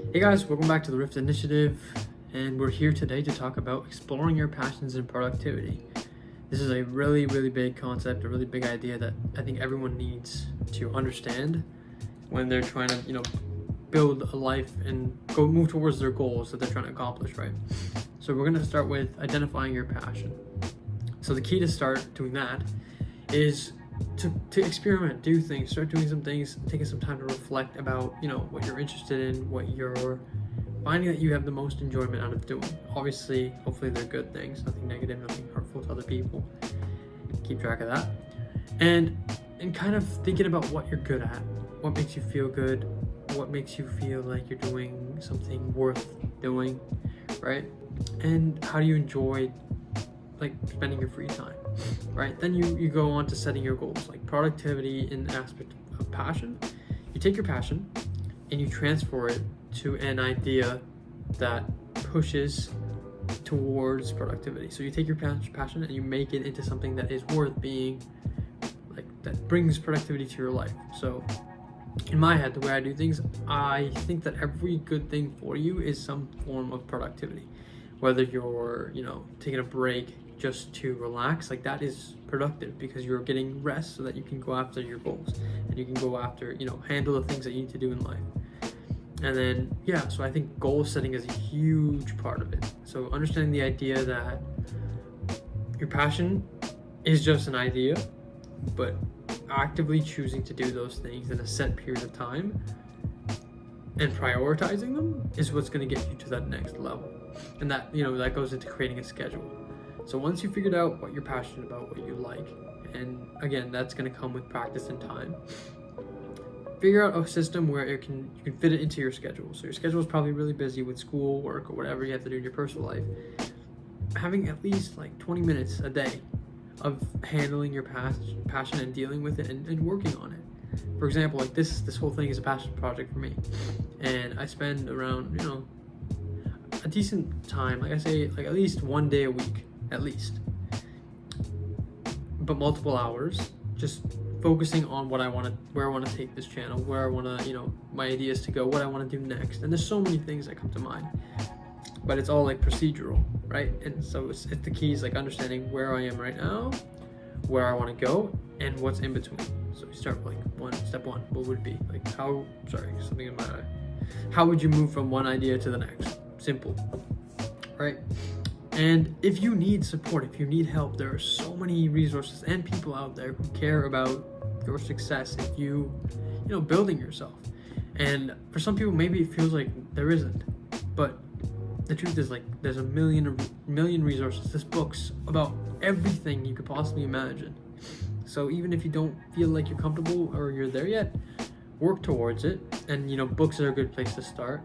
Hey guys, welcome back to the Rift Initiative, and we're here today to talk about exploring your passions and productivity. This is a really big concept, a really big idea that I think everyone needs to understand when they're trying to, build a life and move towards their goals that they're trying to accomplish, right? So we're going to start with identifying your passion. So the key to start doing that is to experiment, do things, start doing some things, taking some time to reflect about, what you're interested in, what you're finding that you have the most enjoyment out of doing. Obviously, hopefully they're good things, nothing negative, nothing hurtful to other people. Keep track of that. And kind of thinking about what you're good at, what makes you feel good, what makes you feel like you're doing something worth doing, right? And how do you enjoy spending your free time, right? Then you go on to setting your goals, like productivity in the aspect of passion. You take your passion and you transfer it to an idea that pushes towards productivity. So you take your passion and you make it into something that is worth being, that brings productivity to your life. So in my head, the way I do things, I think that every good thing for you is some form of productivity. Whether you're, taking a break just to relax, that is productive because you're getting rest so that you can go after your goals and you can go after, handle the things that you need to do in life. And then, so I think goal setting is a huge part of it. So understanding the idea that your passion is just an idea, but actively choosing to do those things in a set period of time and prioritizing them is what's going to get you to that next level. And that, that goes into creating a schedule. So once you figured out what you're passionate about, what you like, and again, that's going to come with practice and time, figure out a system where you can fit it into your schedule. So your schedule is probably really busy with school, work, or whatever you have to do in your personal life. Having at least 20 minutes a day of handling your passion and dealing with it and working on it. For example, this whole thing is a passion project for me, and I spend around a decent time, I say, at least one day a week, at least, but multiple hours, just focusing on where I want to take this channel, where I want to, my ideas to go, what I want to do next. And there's so many things that come to mind, but it's all procedural, right? And so it's the key is understanding where I am right now, where I want to go, and what's in between. So we start with step one. What would it be? Something in my eye. How would you move from one idea to the next? Simple, right? And if you need support, if you need help, there are so many resources and people out there who care about your success if you building yourself. And for some people, maybe it feels like there isn't, but the truth is there's a million resources. There's books about everything you could possibly imagine. So even if you don't feel like you're comfortable or you're there yet, work towards it. And books are a good place to start.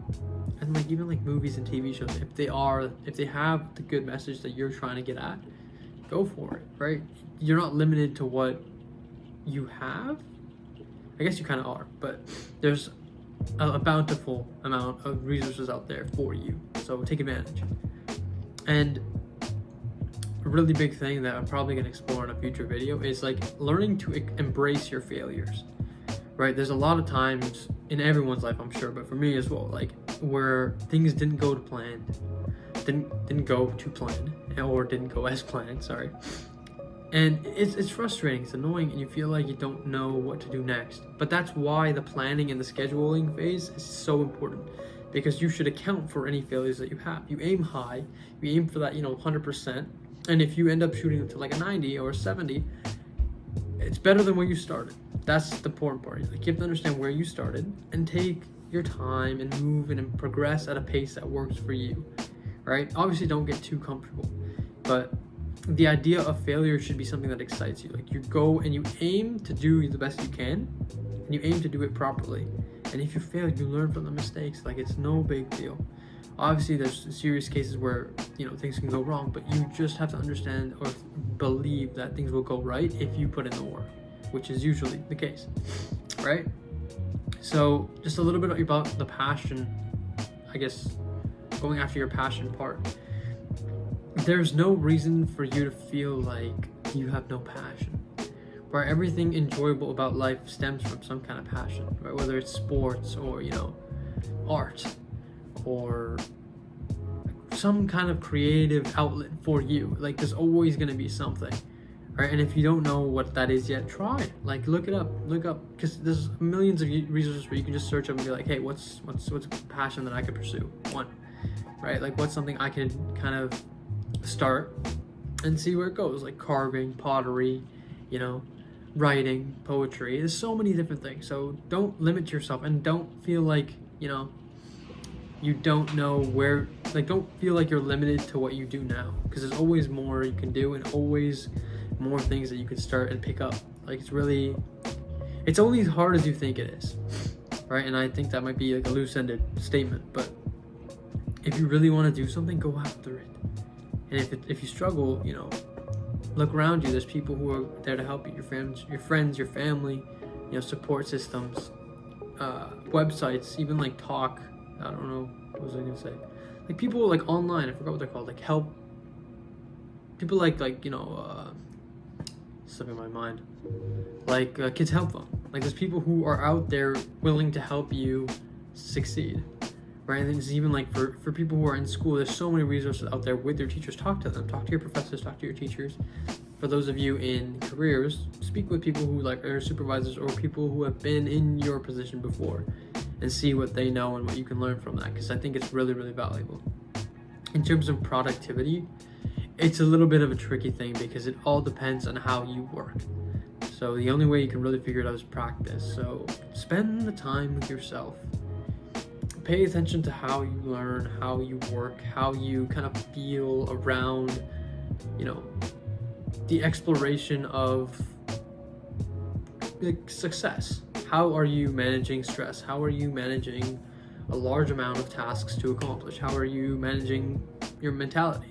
And even movies and TV shows, if they have the good message that you're trying to get at, go for it, right? You're not limited to what you have. I guess you kind of are, but there's a bountiful amount of resources out there for you, so take advantage. And a really big thing that I'm probably going to explore in a future video is learning to embrace your failures, right? There's a lot of times in everyone's life, I'm sure, but for me as well, where things didn't go to plan, didn't go to plan, or didn't go as planned, sorry. And it's frustrating, it's annoying, and you feel like you don't know what to do next. But that's why the planning and the scheduling phase is so important, because you should account for any failures that you have. You aim high, you aim for that 100%, and if you end up shooting to a 90 or a 70, it's better than where you started. That's the important part. You have to understand where you started and take your time and move and progress at a pace that works for you, right? Obviously, don't get too comfortable, but the idea of failure should be something that excites you. You go and you aim to do the best you can, and you aim to do it properly. And if you fail, you learn from the mistakes. It's no big deal. Obviously, there's serious cases where things can go wrong, but you just have to understand or believe that things will go right if you put in the work, which is usually the case, right? So just a little bit about the passion, I guess, going after your passion part. There's no reason for you to feel like you have no passion, where everything enjoyable about life stems from some kind of passion, right? Whether it's sports or, art. or some kind of creative outlet for you. Like there's always going to be something, right? And if you don't know what that is yet, try it. Like look up, because there's millions of resources where you can just search up and be like, hey, what's a passion that I could pursue? One, right? Like what's something I could kind of start and see where it goes, like carving, pottery, you know, writing, poetry. There's so many different things. So don't limit yourself, and don't feel like, you know, you don't know where, like don't feel like you're limited to what you do now, because there's always more you can do and always more things that you can start and pick up. Like it's only as hard as you think it is, right? And I think that might be like a loose-ended statement, but if you really want to do something, go after it. And if you struggle, you know, look around you. There's people who are there to help you, your friends, your family, you know, support systems, websites, even like Talk. I don't know, what was I gonna say? Like people like online, I forgot what they're called, like help people like you know, slipping my mind, like Kids Help Phone. Like there's people who are out there willing to help you succeed, right? And it's even like for people who are in school, there's so many resources out there with your teachers. Talk to them, talk to your professors, talk to your teachers. For those of you in careers, speak with people who like are supervisors or people who have been in your position before, and see what they know and what you can learn from that, because I think it's really, really valuable. In terms of productivity, it's a little bit of a tricky thing because it all depends on how you work. So the only way you can really figure it out is practice. So spend the time with yourself. Pay attention to how you learn, how you work, how you kind of feel around, you know, the exploration of like success. How are you managing stress? How are you managing a large amount of tasks to accomplish? How are you managing your mentality,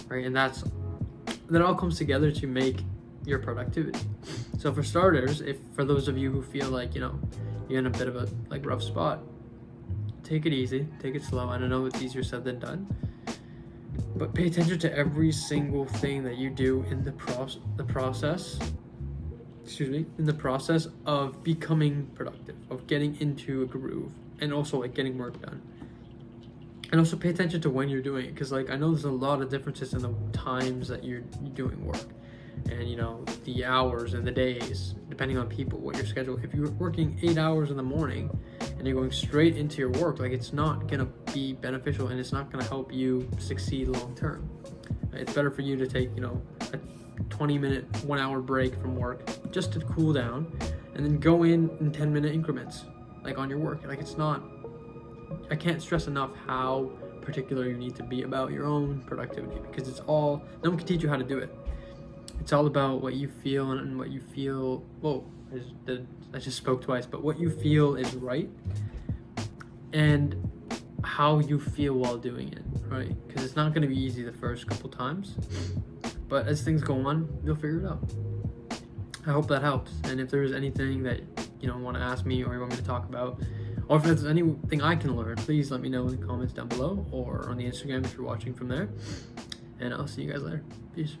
right? And that all comes together to make your productivity. So for starters, for those of you who feel like, you know, you're in a bit of a like rough spot, take it easy, take it slow. I don't know it's easier said than done, but pay attention to every single thing that you do in the process of becoming productive, of getting into a groove, and also like getting work done. And also pay attention to when you're doing it, because like I know there's a lot of differences in the times that you're doing work, and you know, the hours and the days, depending on people, what your schedule. If you're working 8 hours in the morning and you're going straight into your work, like it's not gonna be beneficial, and it's not gonna help you succeed long term. It's better for you to take, you know, a 20-minute, 1 hour break from work just to cool down, and then go in 10-minute increments, like on your work. Like it's not, I can't stress enough how particular you need to be about your own productivity, because it's all, no one can teach you how to do it. It's all about what you feel, and what you feel, whoa, I just spoke twice, but what you feel is right, and how you feel while doing it, right? Because it's not going to be easy the first couple times, but as things go on, you'll figure it out. I hope that helps. And if there's anything that you know want to ask me, or you want me to talk about, or if there's anything I can learn, please let me know in the comments down below, or on the Instagram if you're watching from there. And I'll see you guys later. Peace.